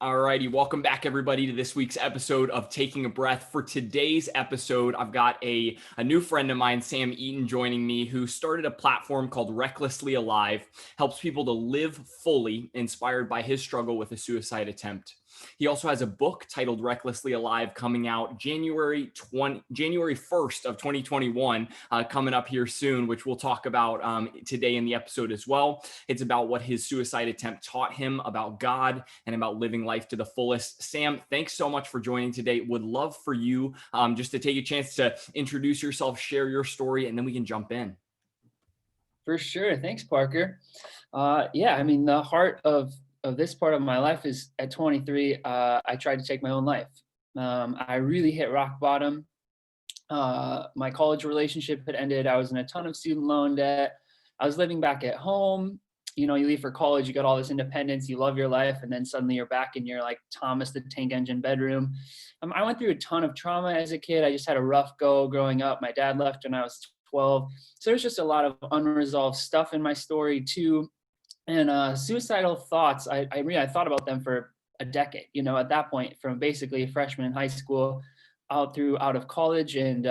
Alrighty, welcome back everybody to this week's episode of Taking a Breath. For today's episode, I've got a new friend of mine, Sam Eaton, joining me, who started a platform called Recklessly Alive, helps people to live fully, inspired by his struggle with a suicide attempt. He also has a book titled Recklessly Alive coming out January 1st of 2021, coming up here soon, which we'll talk about today in the episode as well. It's about what his suicide attempt taught him about God and about living life to the fullest. Sam, thanks so much for joining today. Would love for you just to take a chance to introduce yourself, share your story, and then we can jump in. For sure. Thanks, Parker. The heart of this part of my life is at 23, I tried to take my own life. I really hit rock bottom. My college relationship had ended. I was in a ton of student loan debt. I was living back at home. You know, you leave for college, you got all this independence, you love your life, and then suddenly you're back in your like Thomas the Tank Engine bedroom. I went through a ton of trauma as a kid. I just had a rough go growing up. My dad left when I was 12. So there's just a lot of unresolved stuff in my story too. And suicidal thoughts, I thought about them for a decade, you know, at that point, from basically a freshman in high school out of college. And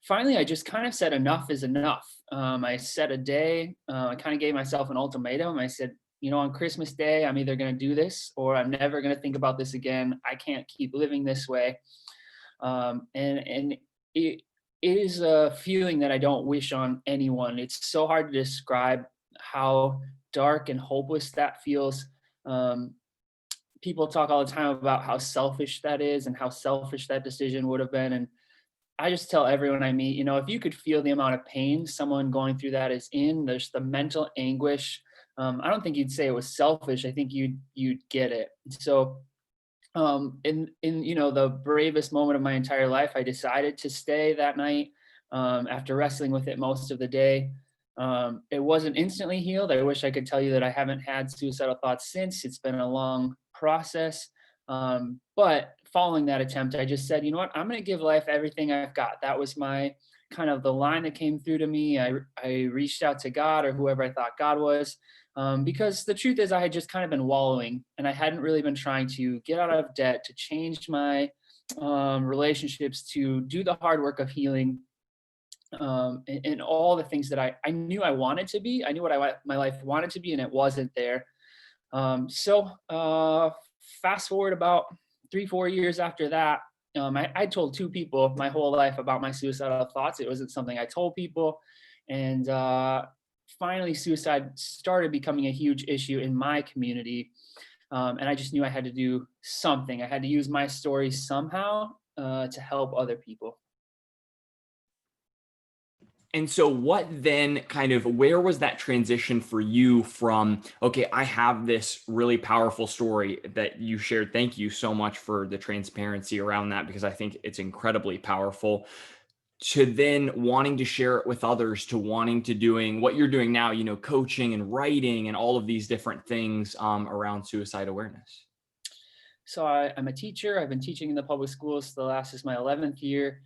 finally, I just kind of said enough is enough. I set a day, I kind of gave myself an ultimatum. I said, you know, on Christmas Day, I'm either going to do this or I'm never going to think about this again. I can't keep living this way. And it is a feeling that I don't wish on anyone. It's so hard to describe how dark and hopeless that feels. People talk all the time about how selfish that is and how selfish that decision would have been. And I just tell everyone I meet, you know, if you could feel the amount of pain someone going through that is in, there's the mental anguish. I don't think you'd say it was selfish. I think you'd get it. So in you know, the bravest moment of my entire life, I decided to stay that night after wrestling with it most of the day. It wasn't instantly healed. I wish I could tell you that I haven't had suicidal thoughts since. It's been a long process. But following that attempt, I just said, you know what, I'm going to give life everything I've got. That was my kind of the line that came through to me. I reached out to God or whoever I thought God was, because the truth is I had just kind of been wallowing and I hadn't really been trying to get out of debt, to change my relationships, to do the hard work of healing, and all the things that I knew I wanted to be. I knew what my life wanted to be, and it wasn't there. Fast forward about 3-4 years after that, I told 2 people my whole life about my suicidal thoughts. It wasn't something I told people. And finally, suicide started becoming a huge issue in my community. And I just knew I had to do something. I had to use my story somehow to help other people. And so what then where was that transition for you from, okay, I have this really powerful story that you shared. Thank you so much for the transparency around that, because I think it's incredibly powerful, to then wanting to share it with others, to wanting to doing what you're doing now, you know, coaching and writing and all of these different things around suicide awareness. So I'm a teacher. I've been teaching in the public schools. This is my 11th year.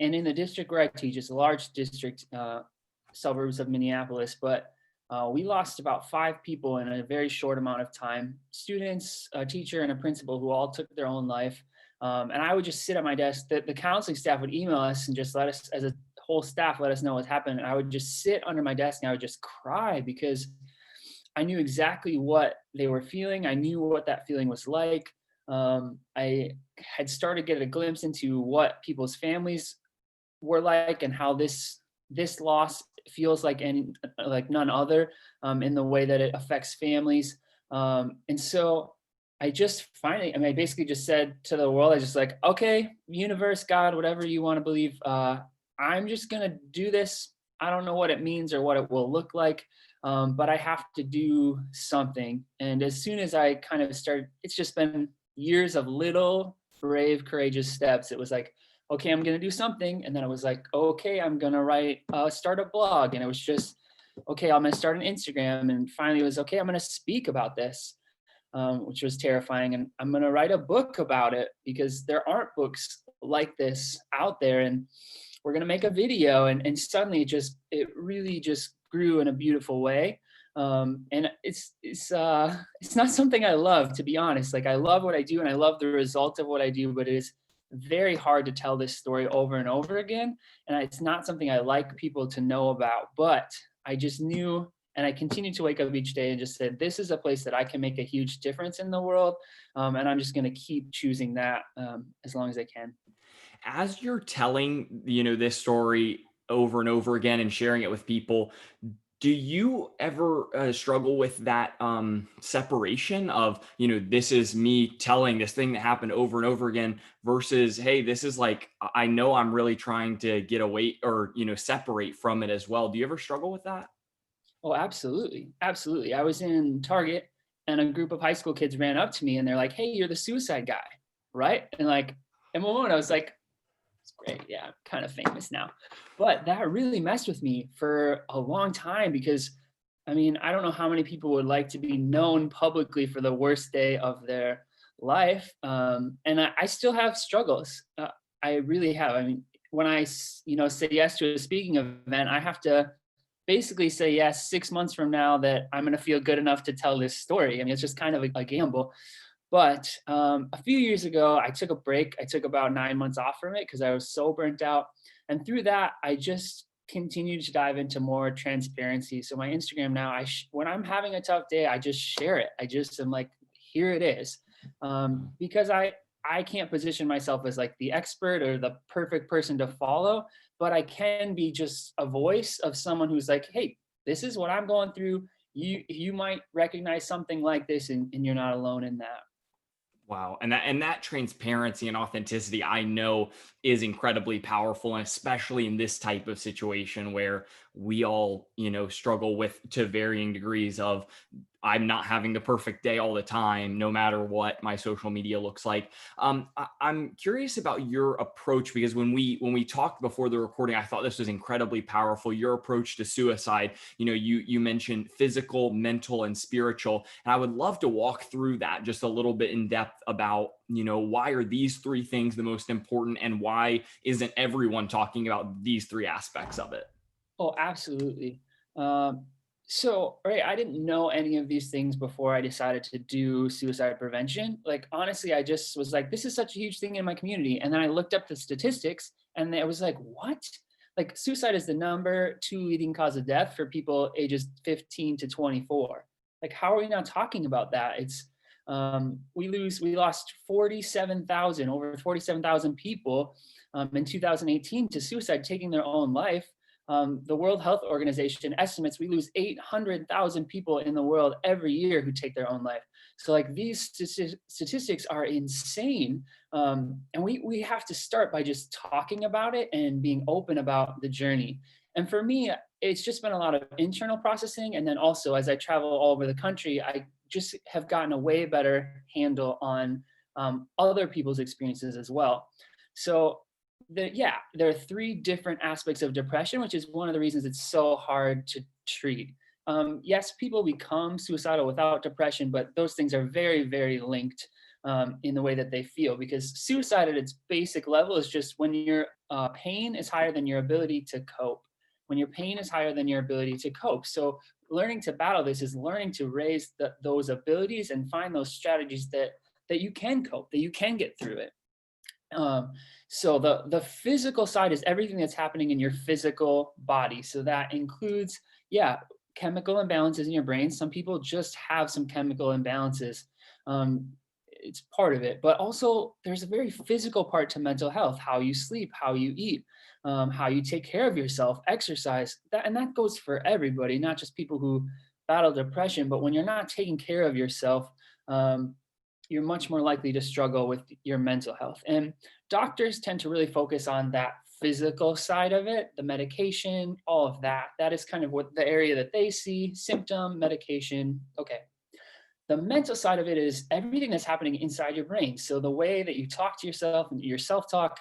And in the district where I teach, it's a large district, suburbs of Minneapolis, but we lost about 5 people in a very short amount of time. Students, a teacher, and a principal who all took their own life. And I would just sit at my desk. The counseling staff would email us and just let us, as a whole staff, let us know what happened. And I would just sit under my desk and I would just cry because I knew exactly what they were feeling. I knew what that feeling was like. I had started to get a glimpse into what people's families were like and how this loss feels like none other, in the way that it affects families. And so I just finally, I basically just said to the world, I just like, okay, universe, God, whatever you want to believe, I'm just going to do this. I don't know what it means or what it will look like, but I have to do something. And as soon as I kind of started, it's just been years of little brave, courageous steps. It was like, okay, I'm going to do something. And then it was like, okay, I'm going to start a blog. And it was just, okay, I'm going to start an Instagram. And finally it was, okay, I'm going to speak about this, which was terrifying. And I'm going to write a book about it because there aren't books like this out there. And we're going to make a video. And suddenly it really just grew in a beautiful way. And it's not something I love, to be honest. Like, I love what I do and I love the result of what I do, but it is very hard to tell this story over and over again. And it's not something I like people to know about, but I just knew, and I continued to wake up each day and just said, this is a place that I can make a huge difference in the world. And I'm just going to keep choosing that as long as I can. As you're telling, this story over and over again and sharing it with people, do you ever struggle with that separation of, this is me telling this thing that happened over and over again versus, hey, this is like, I know I'm really trying to get away or, separate from it as well. Do you ever struggle with that? Oh, absolutely. Absolutely. I was in Target and a group of high school kids ran up to me and they're like, hey, you're the suicide guy, right? And like, in a moment, I was like, it's great. Yeah, I'm kind of famous now. But that really messed with me for a long time because, I mean, I don't know how many people would like to be known publicly for the worst day of their life. And I still have struggles. I really have. I mean, when say yes to a speaking event, I have to basically say yes 6 months from now that I'm going to feel good enough to tell this story. I mean, it's just kind of a gamble. But a few years ago, I took a break. I took about 9 months off from it because I was so burnt out. And through that, I just continued to dive into more transparency. So my Instagram now, when I'm having a tough day, I just share it. I just am like, here it is, because I can't position myself as like the expert or the perfect person to follow, but I can be just a voice of someone who's like, hey, this is what I'm going through. You might recognize something like this, and you're not alone in that. Wow. And that transparency and authenticity I know is incredibly powerful, and especially in this type of situation where we all, struggle with to varying degrees of I'm not having the perfect day all the time, no matter what my social media looks like. I'm curious about your approach because when we talked before the recording, I thought this was incredibly powerful. Your approach to suicide, you mentioned physical, mental, and spiritual, and I would love to walk through that just a little bit in depth about why are these three things the most important, and why isn't everyone talking about these three aspects of it? Oh, absolutely. Um, right, I didn't know any of these things before I decided to do suicide prevention. Like, honestly, I just was like, this is such a huge thing in my community. And then I looked up the statistics and I was like, what? Like, suicide is the number two leading cause of death for people ages 15 to 24. Like, how are we not talking about that? We lost 47,000, over 47,000 people in 2018 to suicide, taking their own life. The World Health Organization estimates we lose 800,000 people in the world every year who take their own life. So like, these statistics are insane. And we have to start by just talking about it and being open about the journey. And for me, it's just been a lot of internal processing. And then also, as I travel all over the country, I just have gotten a way better handle on other people's experiences as well. So there are three different aspects of depression, which is one of the reasons it's so hard to treat. Yes, people become suicidal without depression, but those things are very, very linked in the way that they feel, because suicide at its basic level is just when your pain is higher than your ability to cope. When your pain is higher than your ability to cope. So learning to battle this is learning to raise those abilities and find those strategies that you can cope, that you can get through it. So the physical side is everything that's happening in your physical body. So that includes, yeah, chemical imbalances in your brain. Some people just have some chemical imbalances. It's part of it, but also there's a very physical part to mental health: how you sleep, how you eat, how you take care of yourself, exercise. And that goes for everybody, not just people who battle depression. But when you're not taking care of yourself, you're much more likely to struggle with your mental health. And doctors tend to really focus on that physical side of it, the medication, all of that. That is kind of what the area that they see: symptom, medication. Okay. The mental side of it is everything that's happening inside your brain. So the way that you talk to yourself and your self-talk,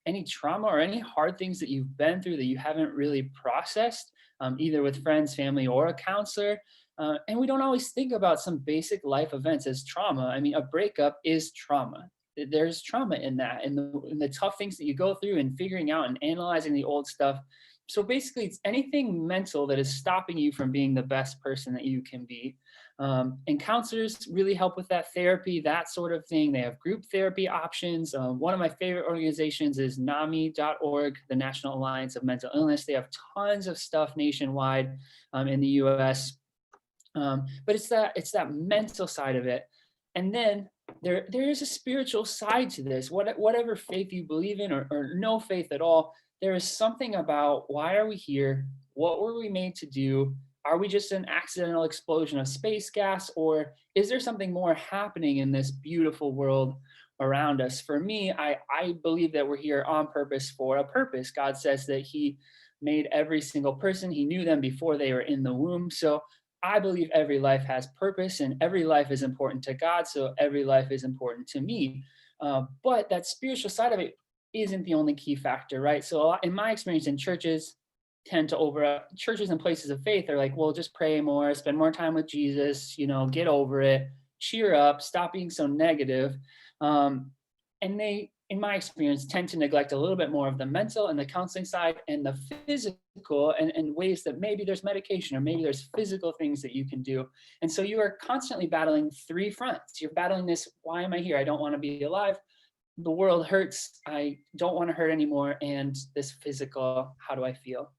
any trauma or any hard things that you've been through that you haven't really processed, either with friends, family, or a counselor. And we don't always think about some basic life events as trauma. I mean, a breakup is trauma. There's trauma in that, and the tough things that you go through, and figuring out and analyzing the old stuff. So basically, it's anything mental that is stopping you from being the best person that you can be. And counselors really help with that, therapy, that sort of thing. They have group therapy options. One of my favorite organizations is NAMI.org, the National Alliance of Mental Illness. They have tons of stuff nationwide in the US. But it's that mental side of it. And then there is a spiritual side to this. Whatever faith you believe in, or no faith at all, there is something about, why are we here? What were we made to do? Are we just an accidental explosion of space gas, or is there something more happening in this beautiful world around us? For me, I believe that we're here on purpose, for a purpose. God says that he made every single person. He knew them before they were in the womb. So I believe every life has purpose, and every life is important to God. So every life is important to me. But that spiritual side of it isn't the only key factor, right? So in my experience, in churches churches and places of faith are like, well, just pray more, spend more time with Jesus, get over it, cheer up, stop being so negative. And they, in my experience, tend to neglect a little bit more of the mental and the counseling side, and the physical, and ways that maybe there's medication, or maybe there's physical things that you can do. And so you are constantly battling three fronts. You're battling this, why am I here? I don't want to be alive. The world hurts. I don't want to hurt anymore. And this physical, how do I feel?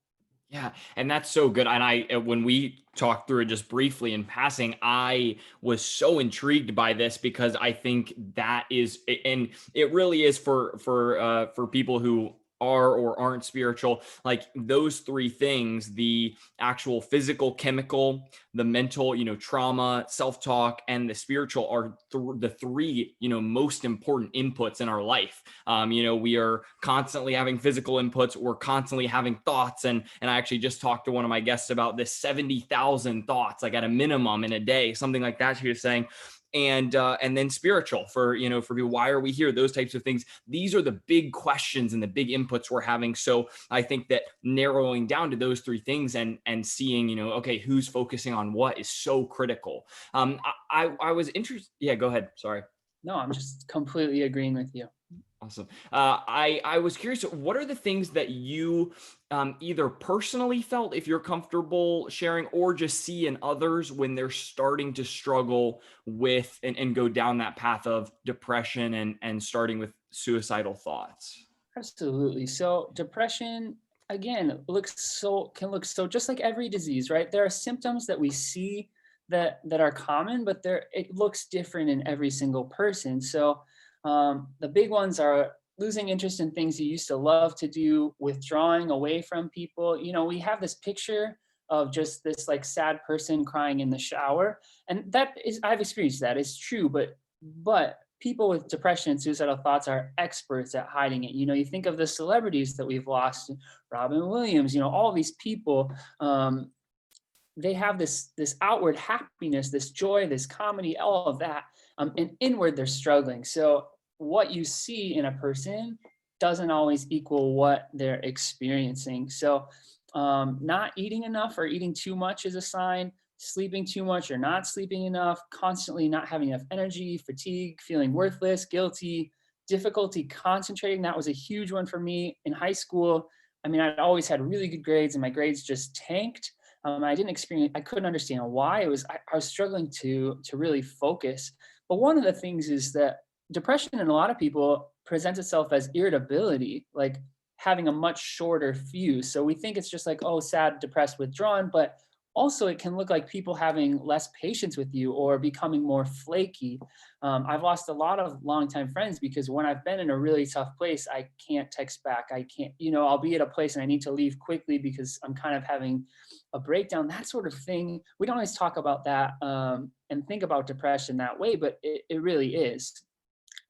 Yeah, and that's so good. And when we talked through it just briefly in passing, I was so intrigued by this, because I think that is, and it really is for people who are or aren't spiritual, like those three things: the actual physical, chemical, the mental, trauma, self-talk, and the spiritual are the three, most important inputs in our life. We are constantly having physical inputs, we're constantly having thoughts, and I actually just talked to one of my guests about this: 70,000 thoughts, like at a minimum in a day, something like that, she was saying. And then spiritual, for people, why are we here? Those types of things. These are the big questions and the big inputs we're having. So I think that narrowing down to those three things, and seeing, okay, who's focusing on what, is so critical. I was interested. Yeah, go ahead. Sorry. No, I'm just completely agreeing with you. Awesome. I was curious, what are the things that you either personally felt, if you're comfortable sharing, or just see in others when they're starting to struggle with and go down that path of depression, and starting with suicidal thoughts? Absolutely. So depression, again, can look so just like every disease, right? There are symptoms that we see that are common, but it looks different in every single person. So the big ones are losing interest in things you used to love to do, withdrawing away from people. We have this picture of just this like sad person crying in the shower, and I've experienced that. It's true, but people with depression and suicidal thoughts are experts at hiding it. You think of the celebrities that we've lost, Robin Williams, all these people. They have this outward happiness, this joy, this comedy, all of that, and inward they're struggling. So what you see in a person doesn't always equal what they're experiencing. So not eating enough or eating too much is a sign. Sleeping too much or not sleeping enough, constantly not having enough energy, fatigue, feeling worthless, guilty, difficulty concentrating. That was a huge one for me in high school. I mean, I'd always had really good grades, and my grades just tanked. I couldn't understand why. I was struggling to really focus. But one of the things is that depression in a lot of people presents itself as irritability, like having a much shorter fuse. So we think it's just like, oh, sad, depressed, withdrawn, but also it can look like people having less patience with you, or becoming more flaky. I've lost a lot of longtime friends because when I've been in a really tough place, I can't text back. I can't, I'll be at a place and I need to leave quickly because I'm kind of having a breakdown, that sort of thing. We don't always talk about that and think about depression that way, but it really is.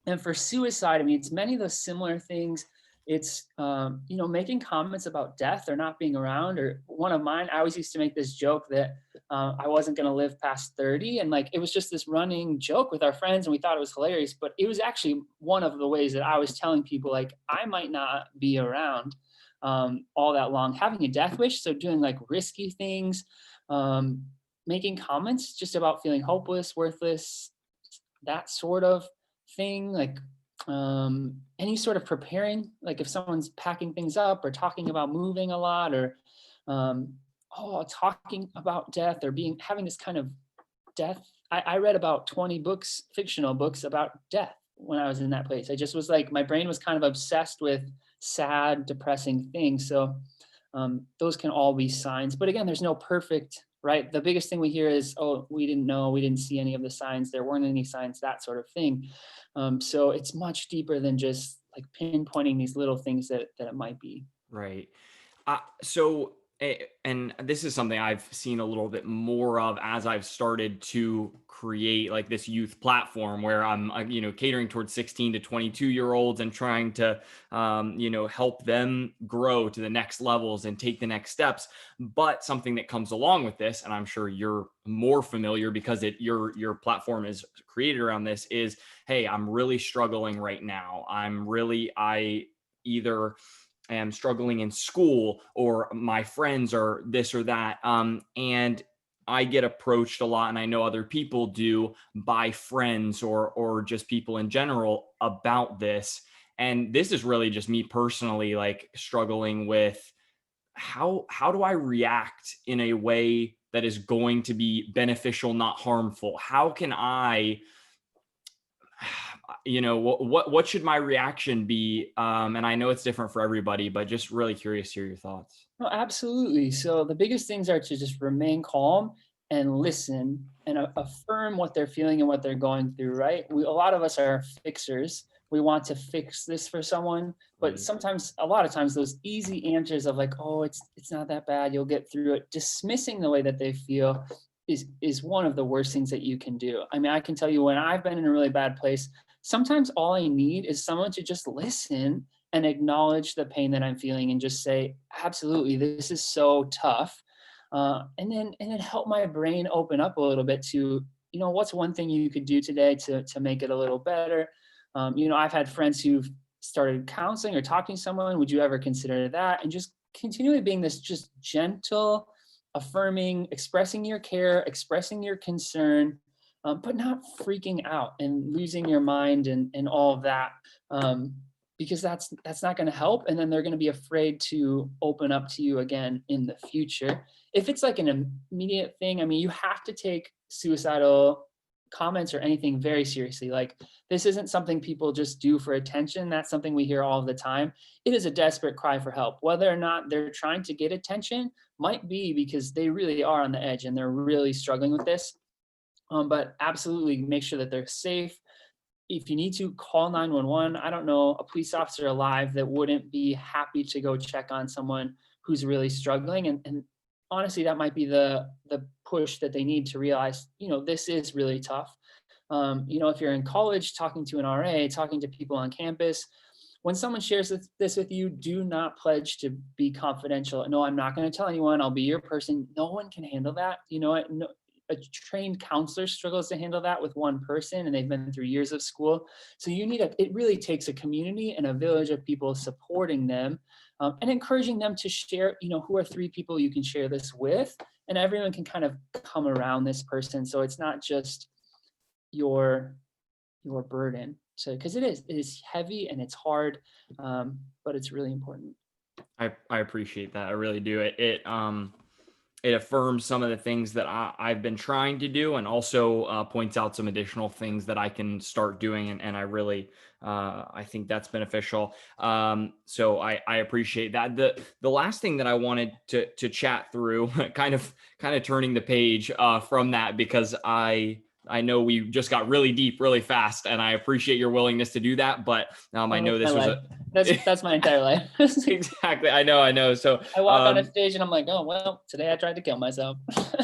And for suicide, I mean, it's many of those similar things. It's, making comments about death or not being around. Or one of mine, I always used to make this joke that I wasn't going to live past 30. And like, it was just this running joke with our friends, and we thought it was hilarious. But it was actually one of the ways that I was telling people, like, I might not be around all that long. Having a death wish, so doing like risky things, making comments just about feeling hopeless, worthless, that sort of thing. Like any sort of preparing, like if someone's packing things up or talking about moving a lot, or um, talking about death, or having this kind of death. I read about 20 books, fictional books about death when I was in that place. I just was like, my brain was kind of obsessed with sad, depressing things. So those can all be signs. But again, there's no perfect, right? The biggest thing we hear is, oh, we didn't know, we didn't see any of the signs, there weren't any signs, that sort of thing. So it's much deeper than just like pinpointing these little things that it might be. Right. And this is something I've seen a little bit more of as I've started to create like this youth platform where I'm, catering towards 16 to 22-year-olds and trying to, help them grow to the next levels and take the next steps. But something that comes along with this, and I'm sure you're more familiar because your platform is created around this, is, hey, I'm really struggling right now. I either am struggling in school, or my friends are this or that. And I get approached a lot, and I know other people do, by friends or just people in general about this. And this is really just me personally, like struggling with how do I react in a way that is going to be beneficial, not harmful? How can I what should my reaction be? And I know it's different for everybody, but just really curious to hear your thoughts. No, absolutely. So the biggest things are to just remain calm and listen and affirm what they're feeling and what they're going through, right? A lot of us are fixers. We want to fix this for someone, but Right. sometimes, a lot of times, those easy answers of like, oh, it's not that bad, you'll get through it, dismissing the way that they feel is one of the worst things that you can do. I mean, I can tell you, when I've been in a really bad place, sometimes all I need is someone to just listen and acknowledge the pain that I'm feeling and just say, absolutely, this is so tough. And then help my brain open up a little bit to, what's one thing you could do today to make it a little better. I've had friends who've started counseling or talking to someone. Would you ever consider that? And just continually being this just gentle, affirming, expressing your care, expressing your concern, but not freaking out and losing your mind and all of that. Because that's not going to help, and then they're going to be afraid to open up to you again in the future. If it's like an immediate thing, I mean, you have to take suicidal comments or anything very seriously. Like, this isn't something people just do for attention. That's something we hear all the time. It is a desperate cry for help. Whether or not they're trying to get attention might be because they really are on the edge and they're really struggling with this. But absolutely make sure that they're safe. If you need to, call 911. I don't know a police officer alive that wouldn't be happy to go check on someone who's really struggling. And honestly, that might be the push that they need to realize, this is really tough. If you're in college, talking to an RA, talking to people on campus, when someone shares this with you, do not pledge to be confidential. No, I'm not going to tell anyone. I'll be your person. No one can handle that. No, a trained counselor struggles to handle that with one person, and they've been through years of school. So it really takes a community and a village of people supporting them, and encouraging them to share, who are 3 people you can share this with, and everyone can kind of come around this person. So it's not just your burden. So, because it is heavy and it's hard, but it's really important. I appreciate that. I really do. It affirms some of the things that I've been trying to do, and also points out some additional things that I can start doing. And I really, I think that's beneficial. So I appreciate that. The last thing that I wanted to chat through, kind of turning the page from that, because I know we just got really deep really fast, and I appreciate your willingness to do that. But I know this was that's my entire life. exactly. I know. So I walk on a stage and I'm like, oh, well, today I tried to kill myself.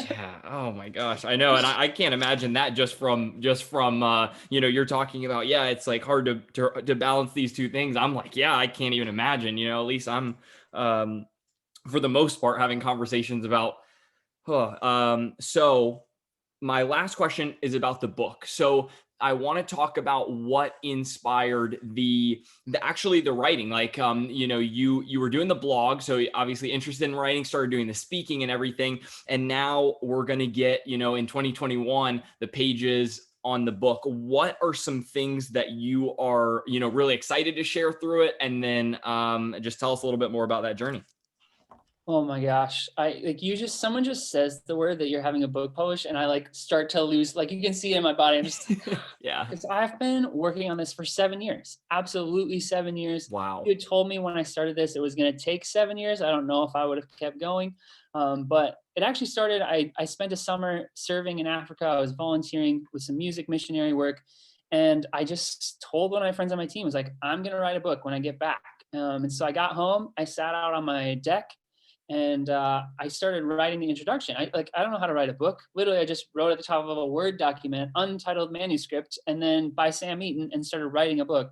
yeah. Oh my gosh. I know. And I can't imagine that just from, you're talking about, yeah, it's like hard to balance these two things. I'm like, yeah, I can't even imagine, at least I'm, for the most part, having conversations about, so my last question is about the book. So I want to talk about what inspired actually the writing. Like, you were doing the blog, so obviously interested in writing, started doing the speaking and everything. And now we're going to get, in 2021, the pages on the book. What are some things that you are, really excited to share through it? And then just tell us a little bit more about that journey. Oh my gosh. Someone just says the word that you're having a book published and I like start to lose, like you can see it in my body. I'm just, Yeah. because I've been working on this for 7 years, absolutely 7 years. Wow. You had told me when I started this, it was going to take 7 years. I don't know if I would have kept going. But it actually started, I spent a summer serving in Africa. I was volunteering with some music missionary work. And I just told one of my friends on my team, I was like, I'm going to write a book when I get back. And so I got home, I sat out on my deck, and I started writing the introduction. I don't know how to write a book. Literally, I just wrote at the top of a Word document, untitled manuscript, and then by Sam Eaton, and started writing a book.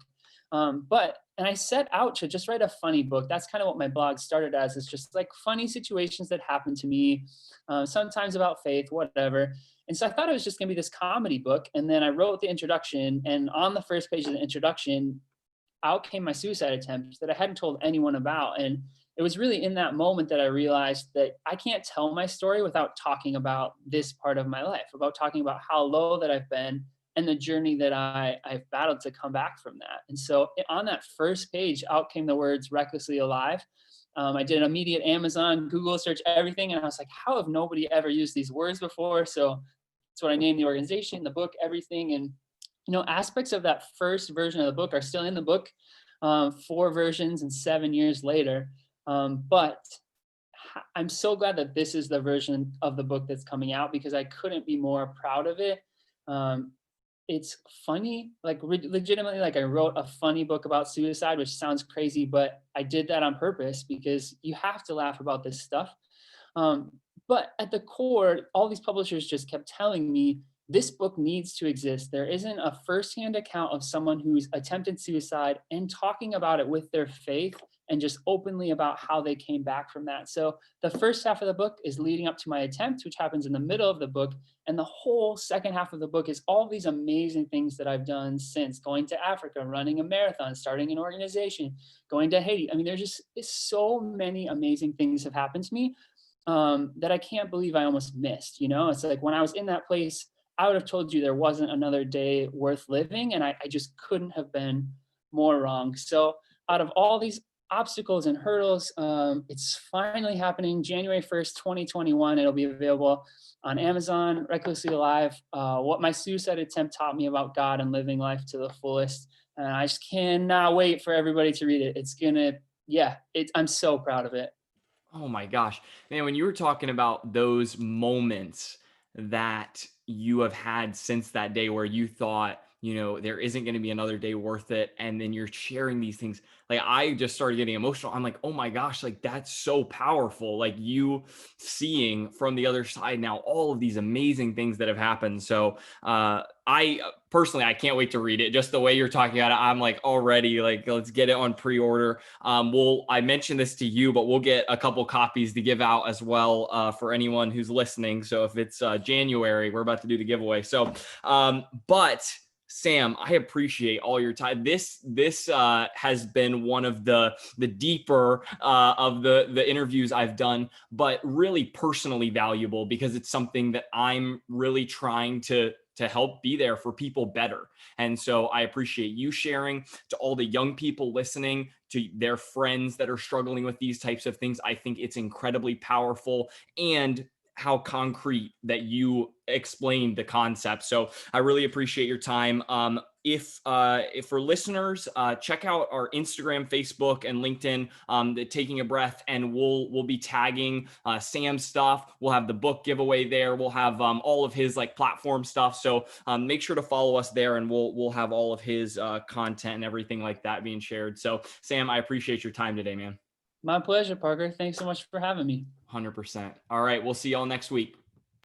And I set out to just write a funny book. That's kind of what my blog started as. It's just like funny situations that happened to me, sometimes about faith, whatever. And so I thought it was just going to be this comedy book. And then I wrote the introduction, and on the first page of the introduction, out came my suicide attempt that I hadn't told anyone about. And it was really in that moment that I realized that I can't tell my story without talking about this part of my life, about talking about how low that I've been and the journey that I've battled to come back from that. And so on that first page, out came the words recklessly alive. I did an immediate Amazon, Google search, everything. And I was like, how have nobody ever used these words before? So that's what I named the organization, the book, everything. And aspects of that first version of the book are still in the book, 4 versions and 7 years later. But I'm so glad that this is the version of the book that's coming out, because I couldn't be more proud of it. It's funny, like legitimately, like I wrote a funny book about suicide, which sounds crazy, but I did that on purpose because you have to laugh about this stuff. But at the core, all these publishers just kept telling me, this book needs to exist. There isn't a firsthand account of someone who's attempted suicide and talking about it with their faith and just openly about how they came back from that. So the first half of the book is leading up to my attempt, which happens in the middle of the book. And the whole second half of the book is all these amazing things that I've done since: going to Africa, running a marathon, starting an organization, going to Haiti. I mean, there's so many amazing things have happened to me that I can't believe I almost missed. It's like when I was in that place, I would have told you there wasn't another day worth living. And I just couldn't have been more wrong. So out of all these obstacles and hurdles, it's finally happening January 1st, 2021. It'll be available on Amazon, Recklessly Alive, what my suicide attempt taught me about God and living life to the fullest. And I just cannot wait for everybody to read it. I'm so proud of it. Oh my gosh, man, when you were talking about those moments that you have had since that day where you thought, there isn't going to be another day worth it, and then you're sharing these things, like I just started getting emotional. I'm like, oh my gosh, like that's so powerful. Like you seeing from the other side now all of these amazing things that have happened. So I personally, I can't wait to read it. Just the way you're talking about it, I'm like already like, let's get it on pre-order. I mentioned this to you, but we'll get a couple copies to give out as well for anyone who's listening. So if it's January, we're about to do the giveaway. So, but Sam, I appreciate all your time. This has been one of the deeper of the interviews I've done, but really personally valuable because it's something that I'm really trying to help be there for people better. And so I appreciate you sharing. To all the young people listening, to their friends that are struggling with these types of things, I think it's incredibly powerful, and how concrete that you explained the concept. So I really appreciate your time. If for listeners, check out our Instagram, Facebook, and LinkedIn, the Taking a Breath, and we'll be tagging Sam's stuff. We'll have the book giveaway there. We'll have all of his like platform stuff. So make sure to follow us there, and we'll have all of his content and everything like that being shared. So Sam, I appreciate your time today, man. My pleasure, Parker. Thanks so much for having me. 100%. All right. We'll see y'all next week.